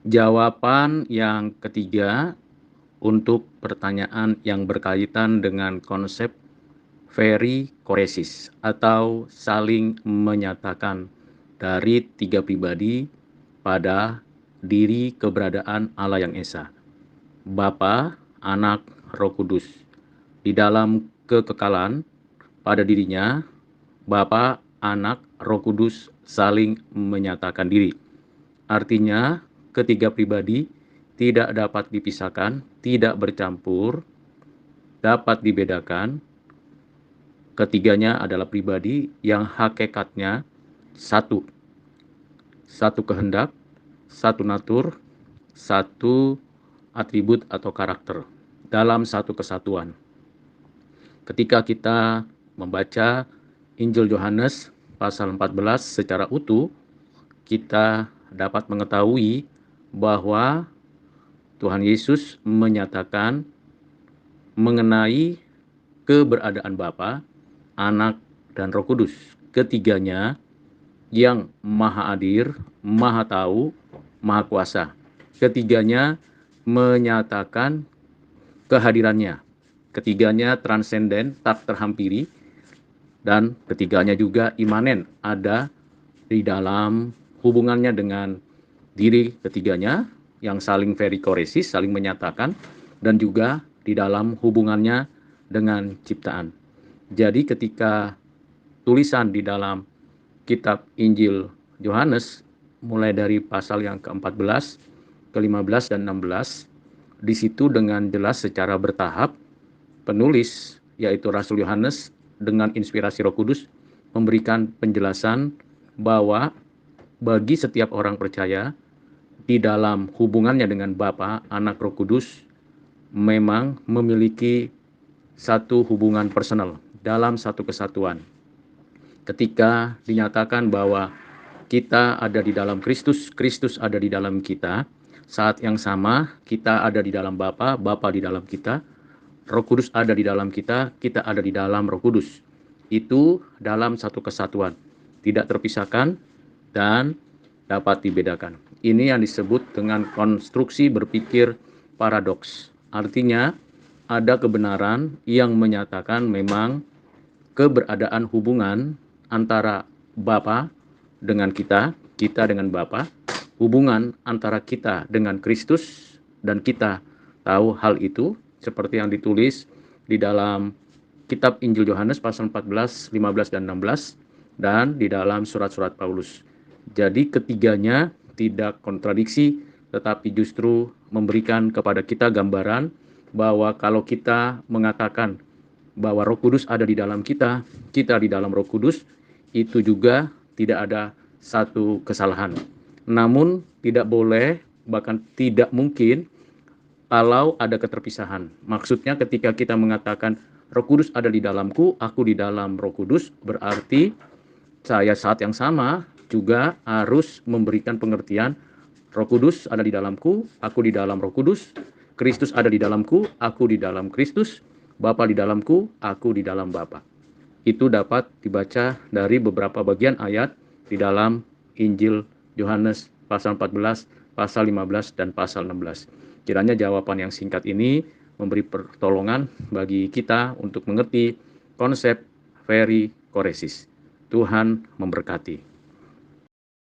Jawaban yang ketiga untuk pertanyaan yang berkaitan dengan konsep perikoresis atau saling menyatakan dari tiga pribadi pada diri keberadaan Allah yang Esa, Bapa, Anak, Roh Kudus. Di dalam kekekalan pada dirinya, Bapa, Anak, Roh Kudus saling menyatakan diri. Artinya, ketiga pribadi tidak dapat dipisahkan, tidak bercampur, dapat dibedakan. Ketiganya adalah pribadi yang hakikatnya satu. Satu kehendak, satu natur, satu atribut atau karakter dalam satu kesatuan. Ketika kita membaca Injil Yohanes pasal 14 secara utuh, kita dapat mengetahui bahwa Tuhan Yesus menyatakan mengenai keberadaan Bapa, Anak, dan Roh Kudus. Ketiganya yang maha hadir, maha tahu, maha kuasa. Ketiganya menyatakan kehadirannya. Ketiganya transenden, tak terhampiri, dan ketiganya juga imanen, ada di dalam hubungannya dengan diri ketiganya yang saling perikoresis, saling menyatakan, dan juga di dalam hubungannya dengan ciptaan. Jadi ketika tulisan di dalam kitab Injil Yohanes mulai dari pasal yang ke-14, ke-15 dan 16, di situ dengan jelas secara bertahap penulis yaitu Rasul Yohanes dengan inspirasi Roh Kudus memberikan penjelasan bahwa bagi setiap orang percaya di dalam hubungannya dengan Bapa, Anak, Roh Kudus memang memiliki satu hubungan personal dalam satu kesatuan. Ketika dinyatakan bahwa kita ada di dalam Kristus, Kristus ada di dalam kita, saat yang sama kita ada di dalam Bapa, Bapa di dalam kita, Roh Kudus ada di dalam kita, kita ada di dalam Roh Kudus. Itu dalam satu kesatuan, tidak terpisahkan dan dapat dibedakan. Ini yang disebut dengan konstruksi berpikir paradoks. Artinya ada kebenaran yang menyatakan memang keberadaan hubungan antara Bapa dengan kita, kita dengan Bapa, hubungan antara kita dengan Kristus, dan kita tahu hal itu seperti yang ditulis di dalam kitab Injil Yohanes pasal 14, 15 dan 16 dan di dalam surat-surat Paulus. Jadi ketiganya tidak kontradiksi tetapi justru memberikan kepada kita gambaran bahwa kalau kita mengatakan bahwa Roh Kudus ada di dalam kita, kita di dalam Roh Kudus, itu juga tidak ada satu kesalahan. Namun tidak boleh, bahkan tidak mungkin kalau ada keterpisahan. Maksudnya ketika kita mengatakan Roh Kudus ada di dalamku, aku di dalam Roh Kudus, berarti saya saat yang sama juga harus memberikan pengertian Roh Kudus ada di dalamku, aku di dalam Roh Kudus, Kristus ada di dalamku, aku di dalam Kristus, Bapa di dalamku, aku di dalam Bapa. Itu dapat dibaca dari beberapa bagian ayat di dalam Injil Yohanes pasal 14, pasal 15, dan pasal 16. Kiranya jawaban yang singkat ini memberi pertolongan bagi kita untuk mengerti konsep perikoresis. Tuhan memberkati.